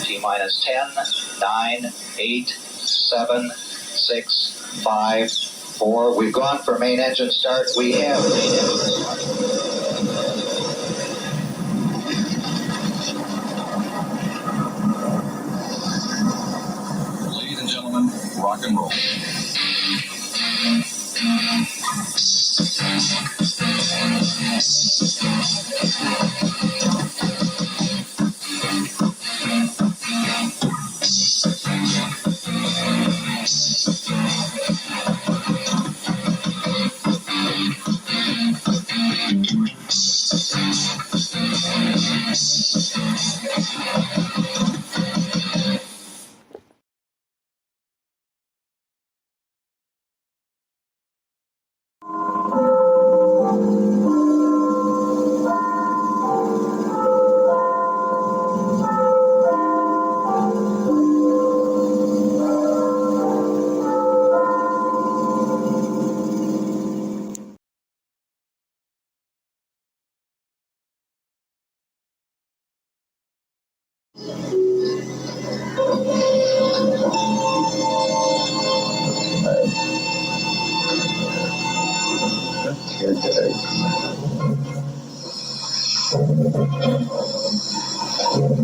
T-minus 10, 9, 8, 7, 6, 5, 4. We've gone for main engine start. We have main engine start. Ladies and gentlemen, rock and roll.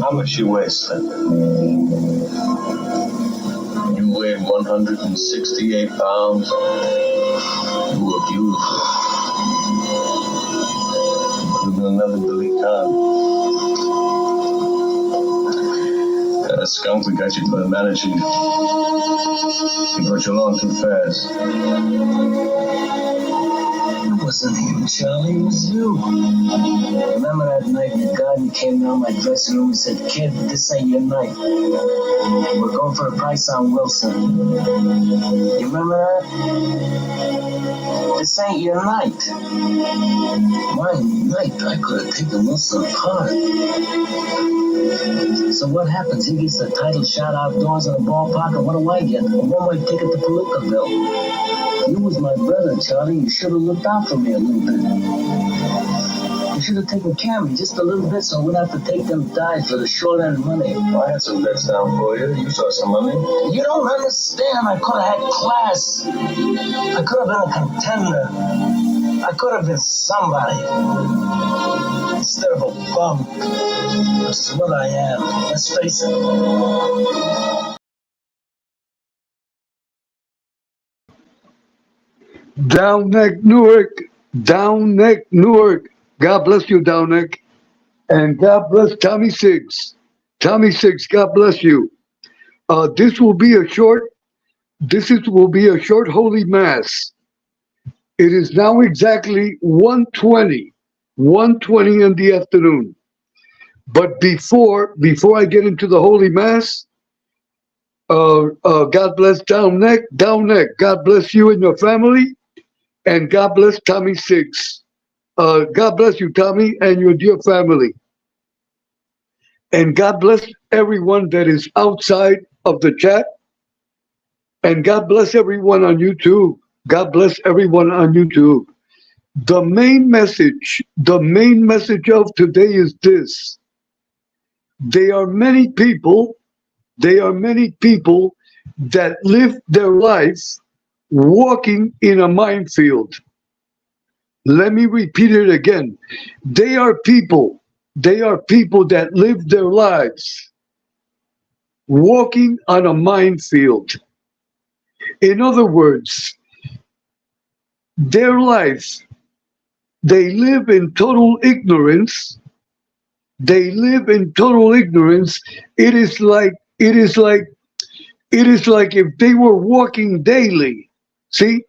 How much you weigh, son? You weigh 168 pounds. You were beautiful. You've been another Billy Khan. That skunk we got you for managing. He brought you along too fast. It wasn't him, Charlie. It was you. Remember that night the garden came down my dressing room and said, "Kid, this ain't your night. We're going for a price on Wilson." You remember that? This ain't your night. My night, I could have taken Wilson apart. So what happens? He gets the title shot outdoors in the ballpark, and what do I get? A one-way ticket to Palookaville. You was my brother, Charlie. You should have looked out for me a little bit. You should have taken care of me just a little bit so I wouldn't have to take them dives for the short end money. I had some bets down for you. You saw some money. You don't understand. I could have had class. I could have been a contender. I could have been somebody. Instead of a bum. This is what I am. Let's face it. Down Neck, Newark. Down Neck, Newark. God bless you, Down Neck. And God bless Tommy Six. Tommy Six, God bless you. This will be a short Holy Mass. It is now exactly 1:20 in the afternoon. But before I get into the Holy Mass, God bless Down Neck. Down Neck, God bless you and your family. And God bless Tommy Six. God bless you, Tommy, and your dear family. And God bless everyone that is outside of the chat. And God bless everyone on YouTube. God bless everyone on YouTube. The main message of today is this. There are many people that live their life walking in a minefield. Let me repeat it again. They are people that live their lives walking on a minefield. In other words, their life, they live in total ignorance. They live in total ignorance. It is like if they were walking daily. See,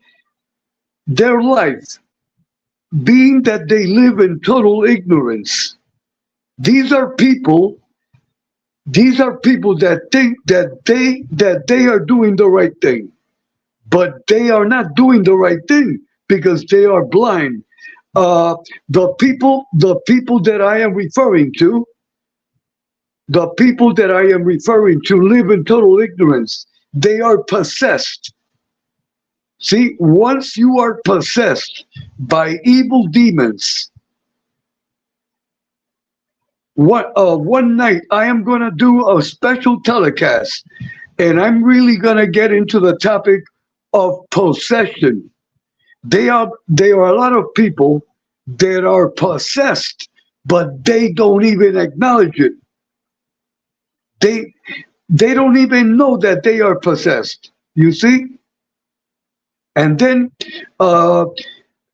their life, being that they live in total ignorance, these are people that think that they are doing the right thing, but they are not doing the right thing because they are blind. The people that I am referring to, live in total ignorance. They are possessed. See, once you are possessed by evil demons, one night I am going to do a special telecast, and I'm really going to get into the topic of possession. There are a lot of people that are possessed, but they don't even acknowledge it. They don't even know that they are possessed. You see? And then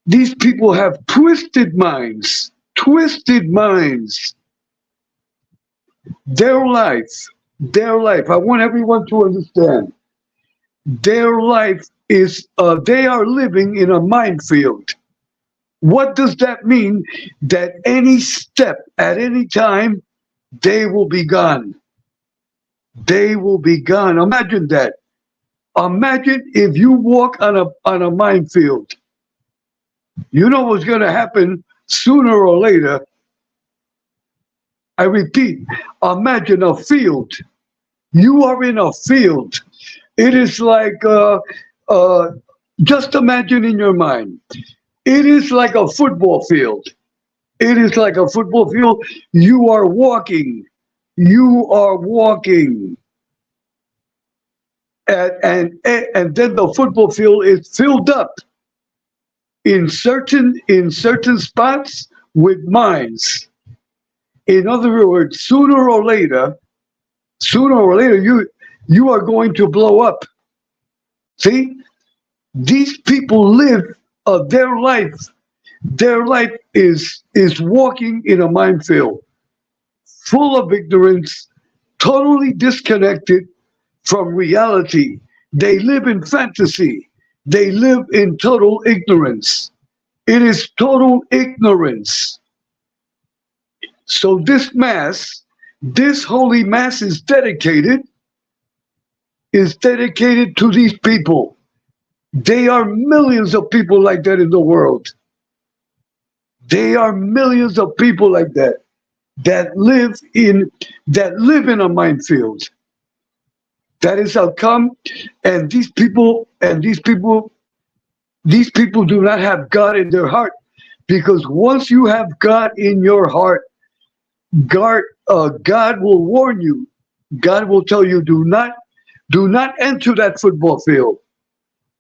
these people have twisted minds. Twisted minds. Their life. I want everyone to understand. Their life is, they are living in a minefield. What does that mean? That any step at any time, they will be gone. They will be gone. Imagine that. Imagine if you walk on a minefield. You know what's going to happen sooner or later. I repeat, imagine a field. You are in a field. It is like, just imagine in your mind. It is like a football field. It is like a football field. You are walking. You are walking. And then the football field is filled up in certain spots with mines. In other words, sooner or later, you are going to blow up. See, these people live their life. Their life is walking in a minefield, full of ignorance, totally disconnected from reality. They live in fantasy. They live in total ignorance. It is total ignorance. So this mass, this holy mass is dedicated to these people. There are millions of people like that in the world. There are millions of people like that that live in a minefield. That is how come, and these people do not have God in their heart, because once you have God in your heart, God will warn you. God will tell you, do not enter that football field,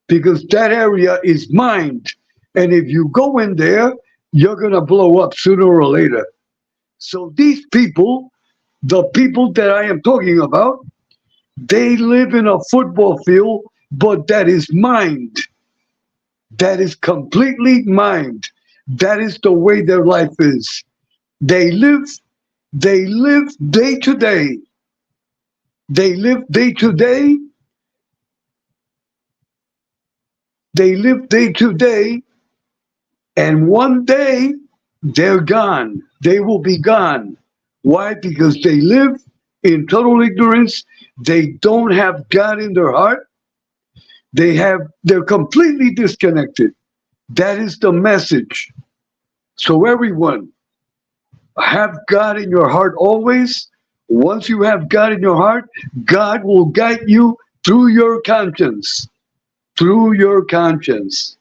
because that area is mine, and if you go in there, you're gonna blow up sooner or later. So these people, the people that I am talking about, they live in a football field, but that is mined. That is completely mined. That is the way their life is. They live day to day. They live day to day. They live day to day. And one day, they're gone. They will be gone. Why? Because they live in total ignorance. They don't have God in their heart. They're completely disconnected. That is the message. So everyone, have God in your heart always. Once you have God in your heart, God will guide you through your conscience. Through your conscience.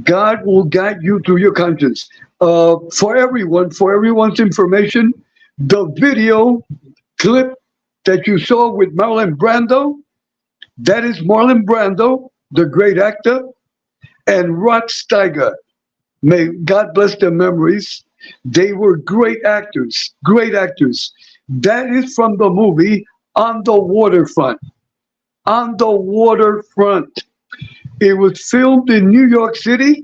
God will guide you through your conscience. For everyone's information, the video clip that you saw with Marlon Brando, that is Marlon Brando, the great actor, and Rod Steiger. May God bless their memories. They were great actors, great actors. That is from the movie On the Waterfront. On the Waterfront. It was filmed in New York City.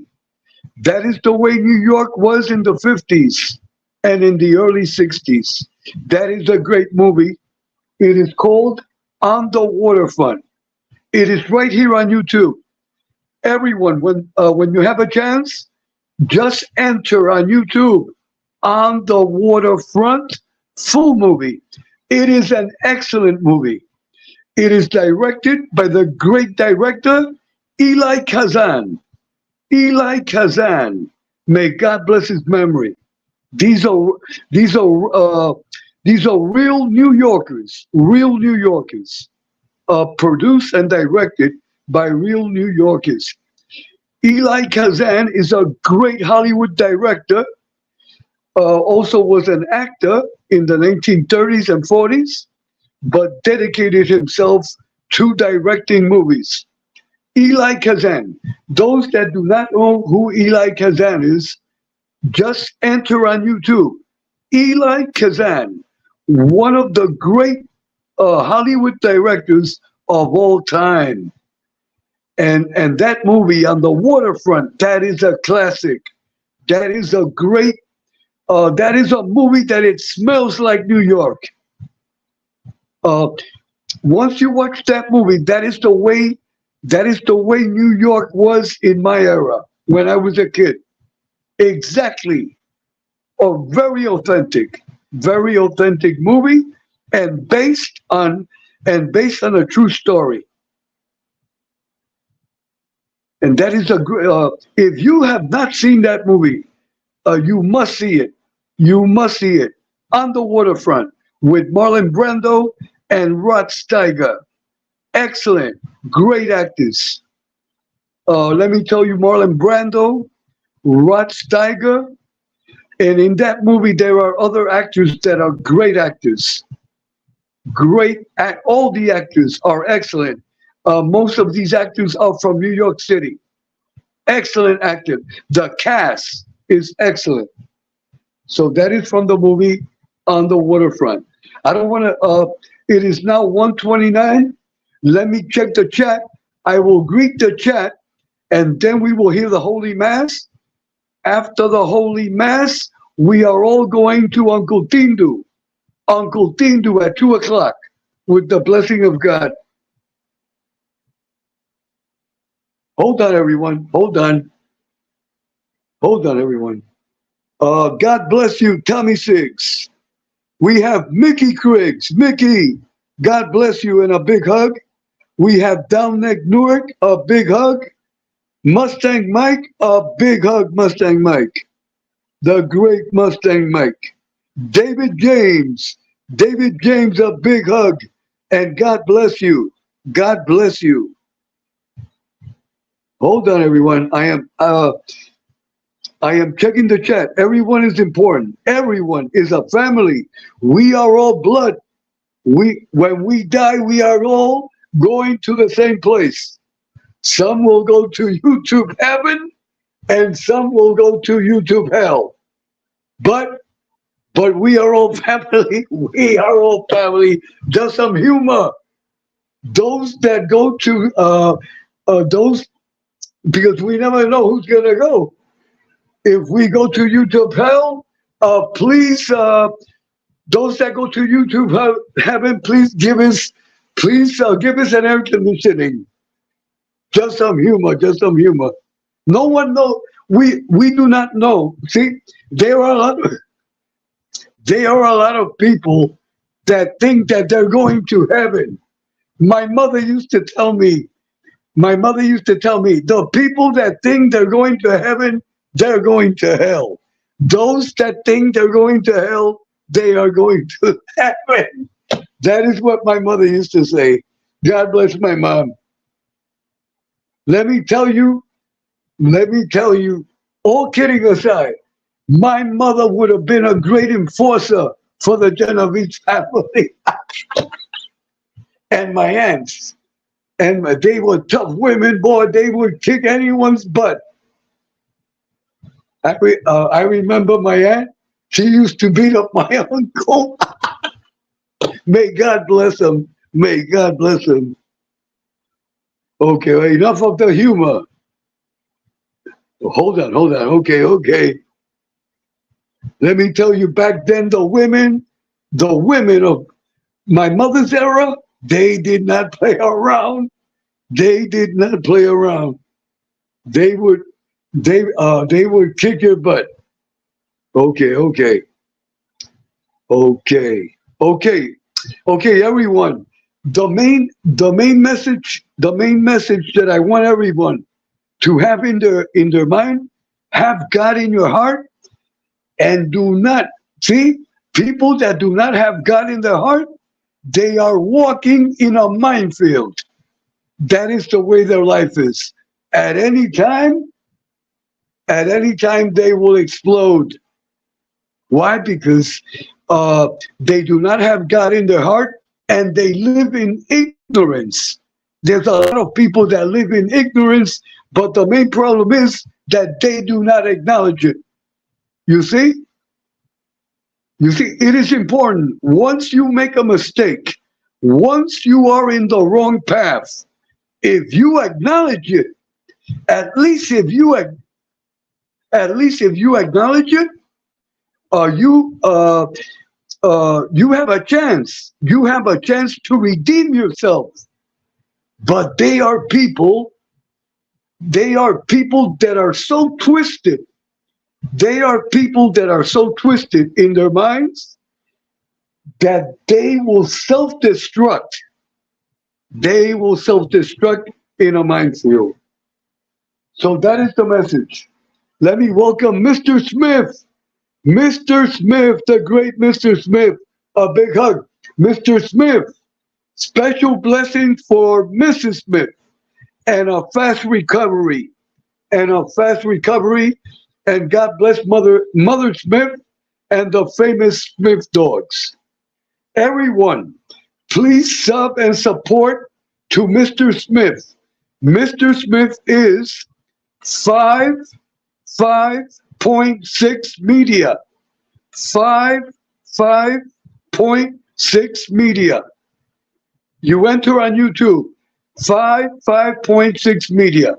That is the way New York was in the 50s and in the early 60s. That is a great movie. It is called On the Waterfront. It is right here on YouTube. Everyone, when you have a chance, just enter on YouTube On the Waterfront full movie. It is an excellent movie. It is directed by the great director, Eli Kazan. Eli Kazan. May God bless his memory. These are real New Yorkers. Real New Yorkers. Produced and directed by real New Yorkers. Eli Kazan is a great Hollywood director. also was an actor in the 1930s and 40s, but dedicated himself to directing movies. Eli Kazan. Those that do not know who Eli Kazan is, just enter on YouTube. Eli Kazan, one of the great Hollywood directors of all time. And that movie, On the Waterfront, that is a classic. That is a great, that is a movie that it smells like New York. Once you watch that movie, that is the way New York was in my era when I was a kid. Exactly. A very authentic movie, and based on a true story. And that is if you have not seen that movie, you must see it. You must see it. On the Waterfront with Marlon Brando and Rod Steiger. Excellent, great actors. Let me tell you, Marlon Brando, Rod Steiger, and in that movie there are other actors that are great actors. All the actors are excellent. Most of these actors are from New York City. Excellent actor. The cast is excellent. So that is from the movie On the Waterfront. I don't want to. It is now 1:29. Let me check the chat. I will greet the chat, and then we will hear the Holy Mass. After the Holy Mass, we are all going to Uncle Tindu. Uncle Tindu at 2 o'clock with the blessing of God. Hold on, everyone. Hold on. Hold on, everyone. God bless you, Tommy Six. We have Mickey Criggs. Mickey, God bless you and a big hug. We have Downneck Newark, a big hug. Mustang Mike, a big hug, Mustang Mike. The great Mustang Mike. David James, a big hug. And God bless you. God bless you. Hold on, everyone. I am checking the chat. Everyone is important. Everyone is a family. We are all blood. When we die, we are all going to the same place. Some will go to YouTube heaven, and some will go to YouTube hell. But we are all family. We are all family. Just some humor. Those that go to those, because we never know who's gonna go. If we go to YouTube hell, please, those that go to YouTube heaven, please give us an air conditioning. Just some humor, just some humor. No one knows. We do not know. See, there are a lot of people that think that they're going to heaven. My mother used to tell me, the people that think they're going to heaven, they're going to hell. Those that think they're going to hell, they are going to heaven. That is what my mother used to say. God bless my mom. Let me tell you, all kidding aside, my mother would have been a great enforcer for the Genovese family. And my aunts. And they were tough women, boy. They would kick anyone's butt. I remember my aunt. She used to beat up my uncle. May God bless him. May God bless him. Okay, enough of the humor. Hold on. Okay. Let me tell you, back then, the women of my mother's era, they did not play around. They did not play around. They would kick your butt. Okay, everyone. The main message that I want everyone to have in their mind, have God in your heart, and do not see people that do not have God in their heart. They are walking in a minefield. That is the way their life is. At any time, they will explode. Why? Because they do not have God in their heart and they live in ignorance. There's a lot of people that live in ignorance, but the main problem is that they do not acknowledge it. You see? You see, it is important. Once you make a mistake, once you are in the wrong path, if you acknowledge it, at least if you acknowledge it, you have a chance. You have a chance to redeem yourself. But they are people that are so twisted. They are people that are so twisted in their minds that they will self-destruct. They will self-destruct in a minefield. So that is the message. Let me welcome Mr. Smith. Mr. Smith, the great Mr. Smith. A big hug. Mr. Smith, special blessing for Mrs. Smith and a fast recovery. And God bless Mother Smith and the famous Smith dogs. Everyone, please sub and support to Mr. Smith. Mr. Smith is 5.6 Media. 5.6 Media. You enter on YouTube. 5.6 Media.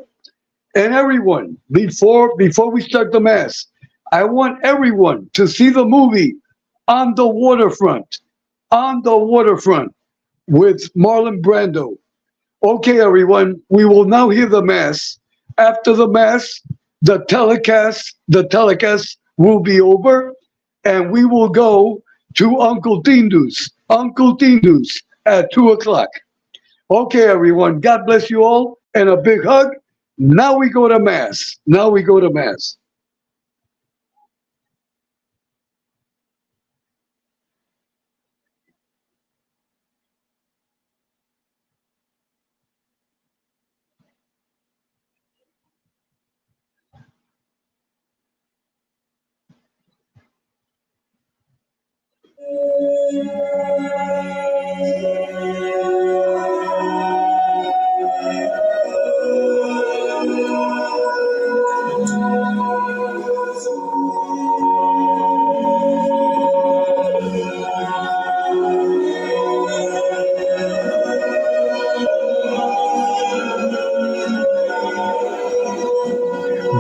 And everyone, before we start the Mass, I want everyone to see the movie On the Waterfront. On the Waterfront with Marlon Brando. Okay, everyone, we will now hear the Mass. After the Mass, the telecast will be over, and we will go to Uncle Tindu's at 2 o'clock. Okay, everyone, God bless you all, and a big hug. Now we go to Mass.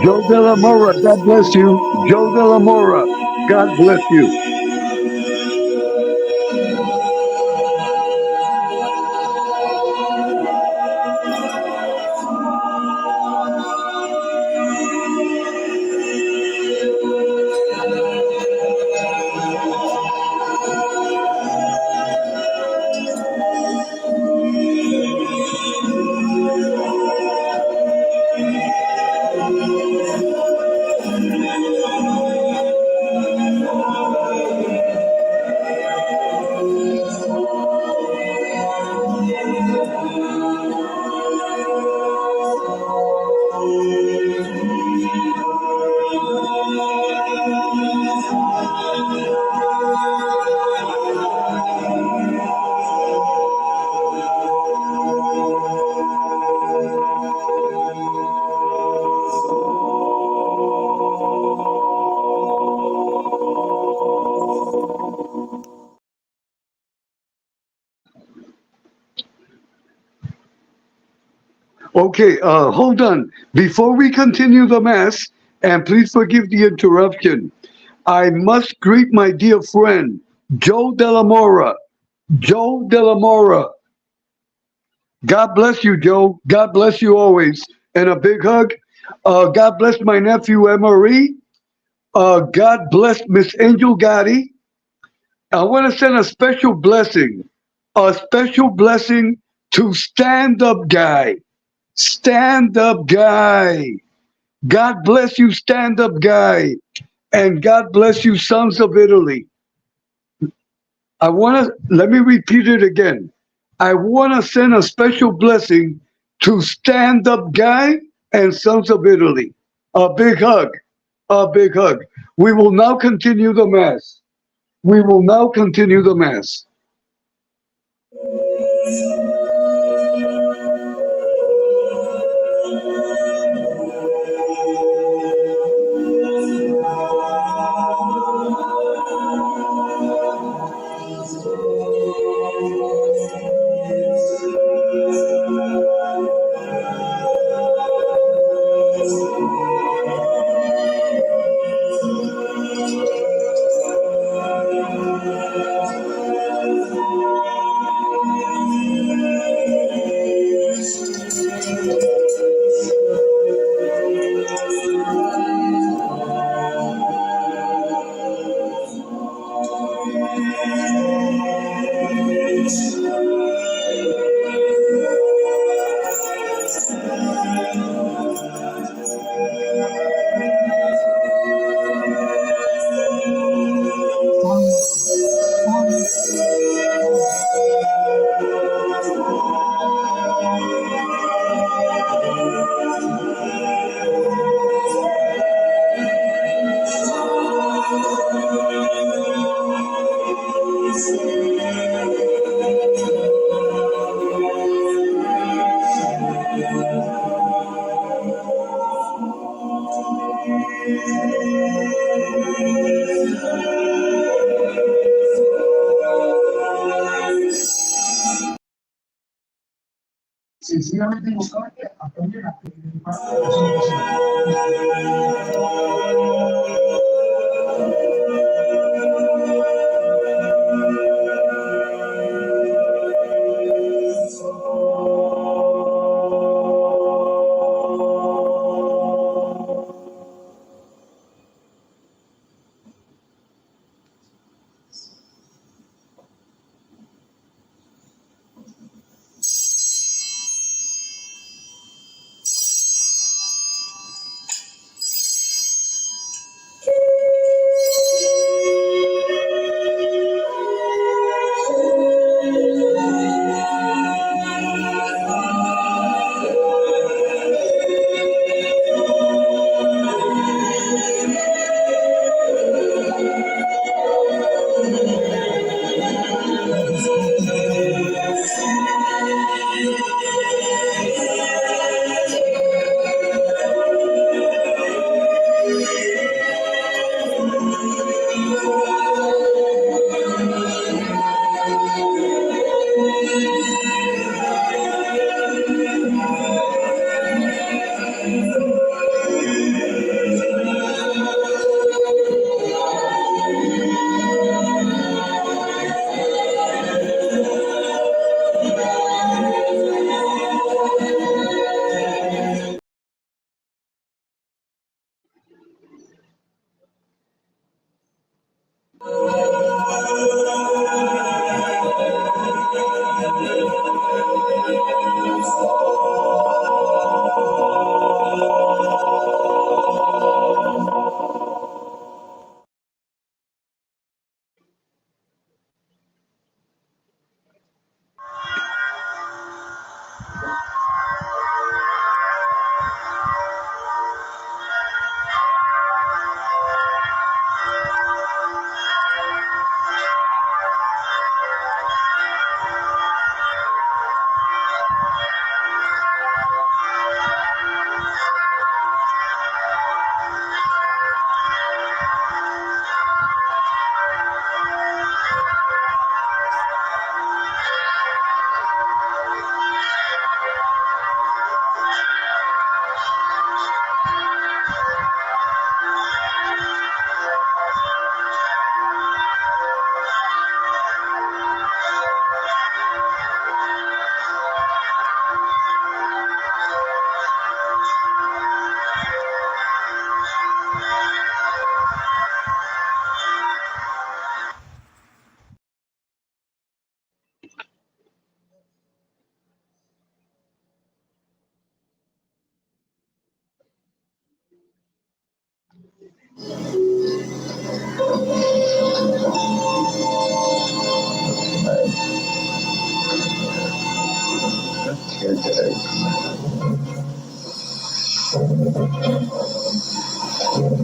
Joe De La Mora, God bless you. Joe De La Mora, God bless you. Okay, hold on. Before we continue the Mass, and please forgive the interruption, I must greet my dear friend, Joe De La Mora. Joe De La Mora. God bless you, Joe. God bless you always. And a big hug. God bless my nephew, Emery. God bless Miss Angel Gotti. I want to send a special blessing to Stand Up Guy. Stand Up Guy. God bless you, Stand Up Guy. And God bless you, Sons of Italy. Let me repeat it again. I want to send a special blessing to Stand Up Guy and Sons of Italy. A big hug. a big hug. We will now continue the Mass. We will now continue the Mass.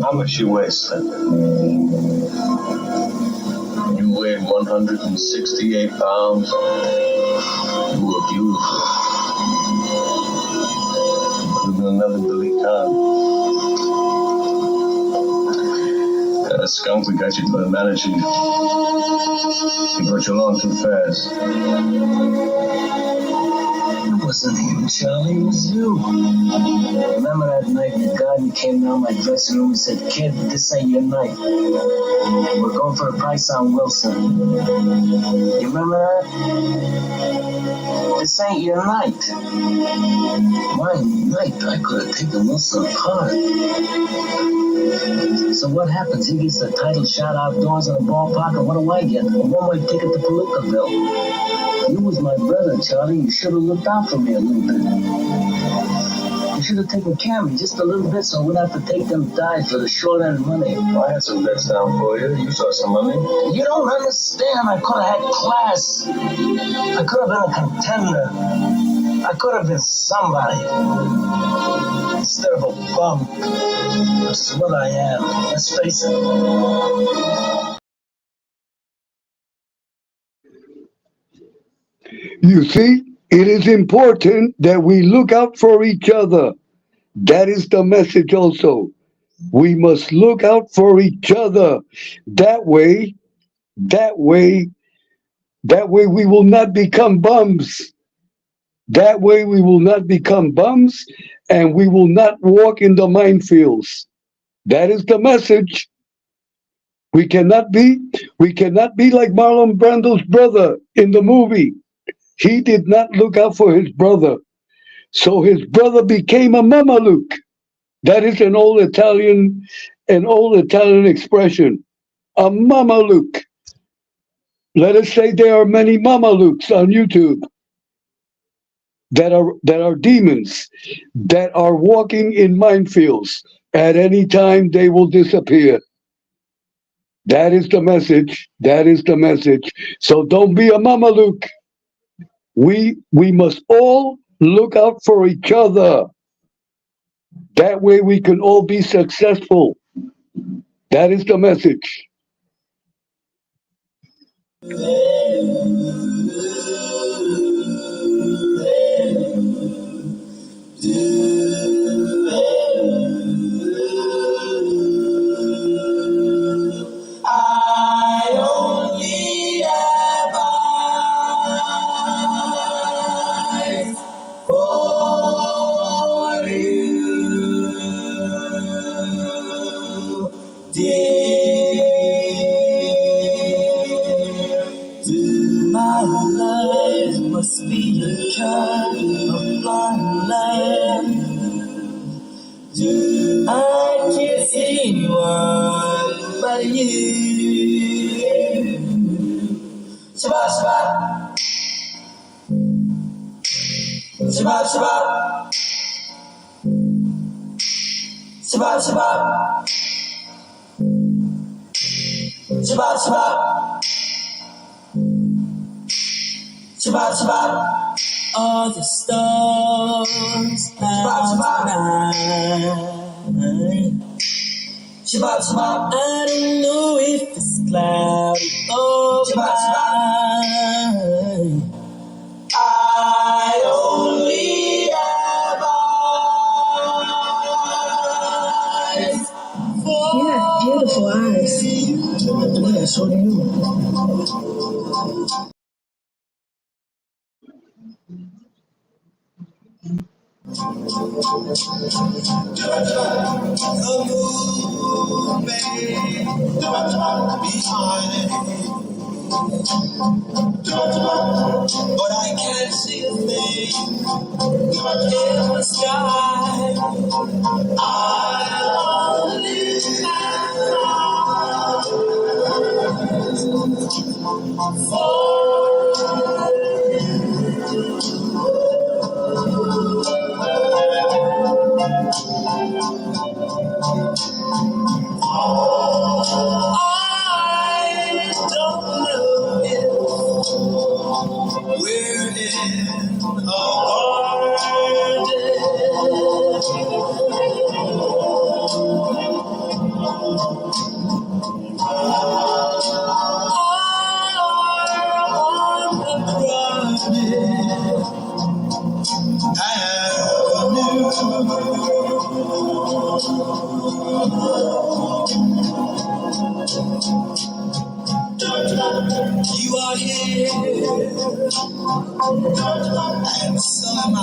How much you weigh, son? You weigh 168 pounds. You were beautiful. You've been another Billy Khan. That skunk we got you managing. He brought you along too fast. It wasn't him, Charlie. It was you. Remember that night the garden came down my dressing room and said, "Kid, this ain't your night. We're going for a price on Wilson." You remember that? This ain't your night. My night, I could have taken Wilson apart. So what happens? He gets the title shot outdoors in the ballpark, and what do I get? A one-way ticket to Palookaville. You was my brother, Charlie. You should have looked out for me a little bit. You should have taken care of me just a little bit so I wouldn't have to take them dives for the short end money. I had some bets down for you. You saw some money. You don't understand. I could have had class. I could have been a contender. I could have been somebody. Instead of a bum. That's what I am. Let's face it. You see, it is important that we look out for each other. That is the message also. We must look out for each other. That way we will not become bums. That way we will not become bums and we will not walk in the minefields. That is the message. We cannot be like Marlon Brando's brother in the movie. He did not look out for his brother. So his brother became a Mameluke. That is an old Italian expression. A Mameluke. Let us say there are many Mamelukes on YouTube that are demons, that are walking in minefields. At any time they will disappear. That is the message. That is the message. So don't be a Mameluke. We must all look out for each other. That way we can all be successful. That is the message. Must be a kind of blind land. I can't see anyone but you. Shabbat, Shabbat. Shabbat, Shabbat. Shabbat, Shabbat. Shabbat, Shabbat. Shabbat, Shabbat. All the stars out tonight. Shabbat, Shabbat. I don't know if it's cloudy or Shabbat, Shabbat. I only have eyes. You have beautiful eyes. Yeah, so do you. But I can't see a thing in the sky. I only have eyes for we're in a garden. You are here, and so am I.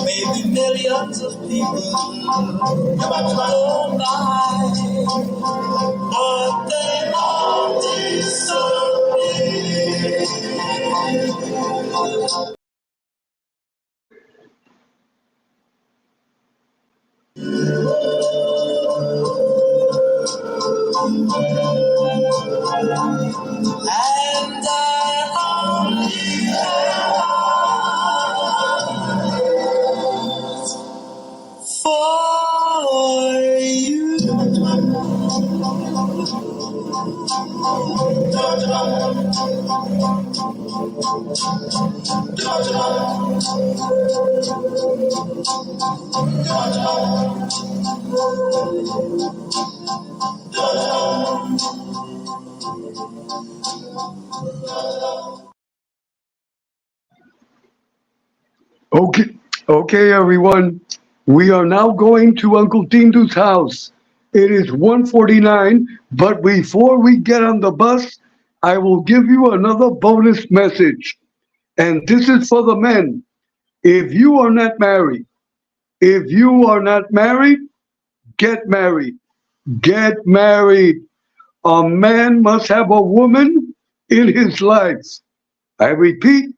Maybe millions of people go by, but they all disappear. And I only have for you. Okay, okay, everyone. We are now going to Uncle Tindu's house. It is 1:49, but before we get on the bus, I will give you another bonus message. And this is for the men. If you are not married, if you are not married, get married. Get married. A man must have a woman in his life. I repeat,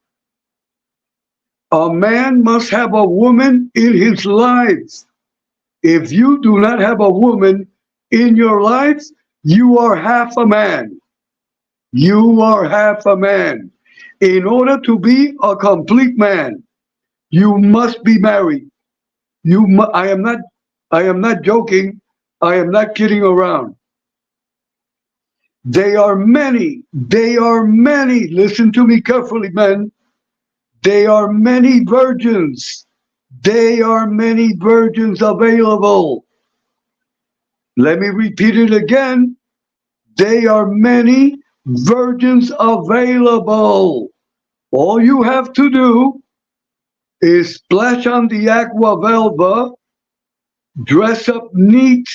a man must have a woman in his life. If you do not have a woman in your life, you are half a man. You are half a man. In order to be a complete man, you must be married. I am not joking. I am not kidding around. They are many, listen to me carefully, men. There are many virgins. There are many virgins available. Let me repeat it again. There are many virgins available. All you have to do is splash on the Aqua Velva, dress up neat,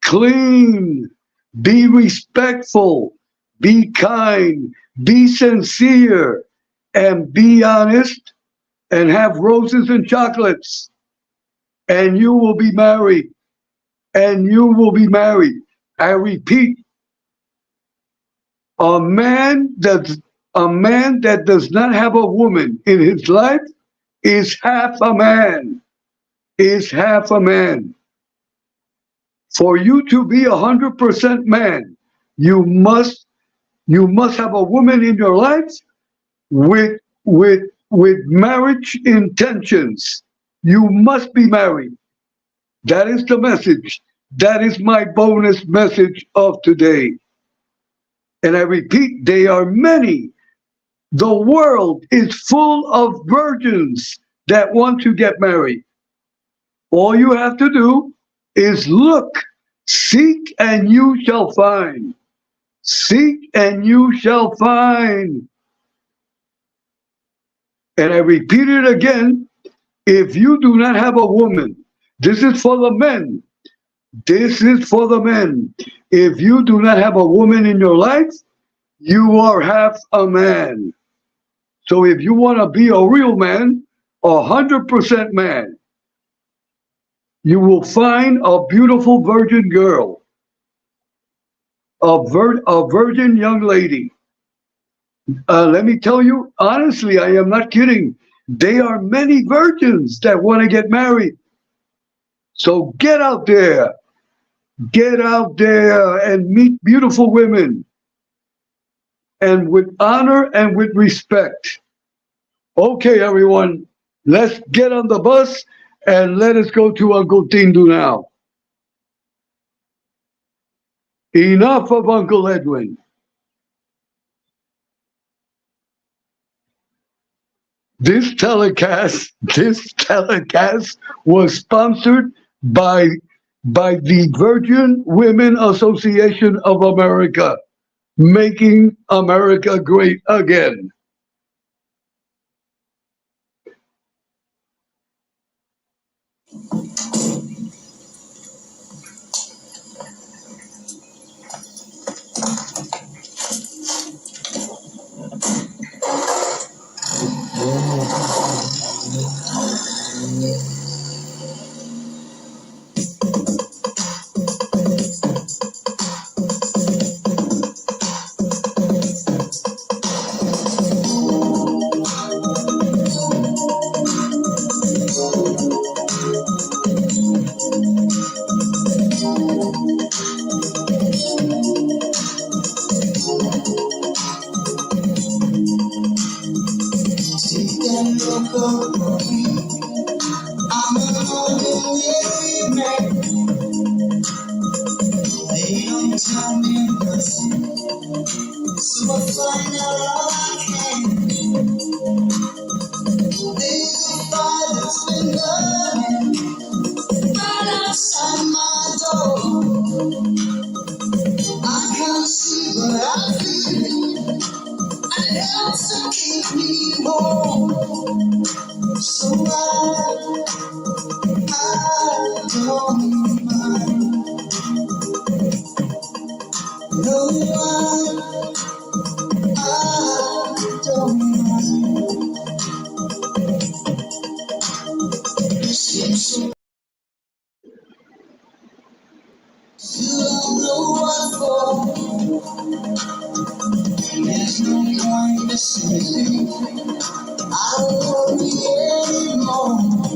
clean, be respectful, be kind, be sincere, and be honest, and have roses and chocolates, and you will be married. And you will be married. I repeat, a man that does not have a woman in his life is half a man. Is half a man. For you to be 100% man, you must have a woman in your life with marriage intentions. You must be married. That is the message. That is my bonus message of today. And I repeat, they are many. The world is full of virgins that want to get married. All you have to do is look, seek, and you shall find. Seek, and you shall find. And I repeat it again, if you do not have a woman, this is for the men. This is for the men. If you do not have a woman in your life, you are half a man. So if you want to be a real man, 100% man, you will find a beautiful virgin girl, a virgin young lady. Let me tell you, honestly, I am not kidding. There are many virgins that want to get married. So get out there and meet beautiful women, and with honor and with respect. Okay, everyone, let's get on the bus and let us go to Uncle Tindu now. Enough of Uncle Edwin. This telecast was sponsored by the Virgin Women Association of America, making America great again. Take that look over me. I'm an ordinary man. They don't tell me nothing, so I find out all I can. This fire's been burning right outside my door. I can't see but I feel it, and it helps to keep me warm. So I don't mind. No, I don't mind. Seems so you don't know what for. There's no point to say I don't worry anymore.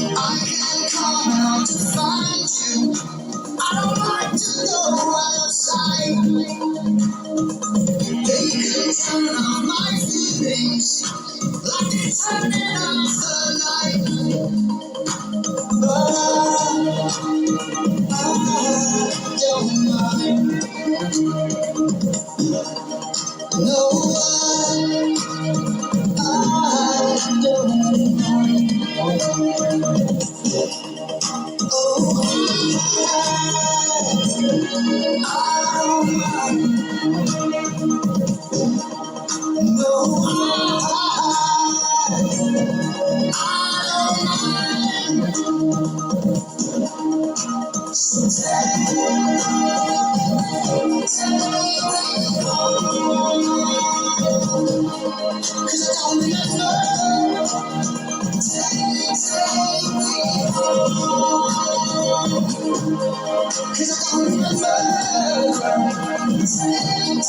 I can't come out to find you. I don't like to go outside. They can turn on my feelings like they're turning off the light. But I don't mind. No, I don't mind. Oh, I don't mind. No, I don't mind. So take me home. 'Cause I don't remember. Take me home. 'Cause I don't remember. Take me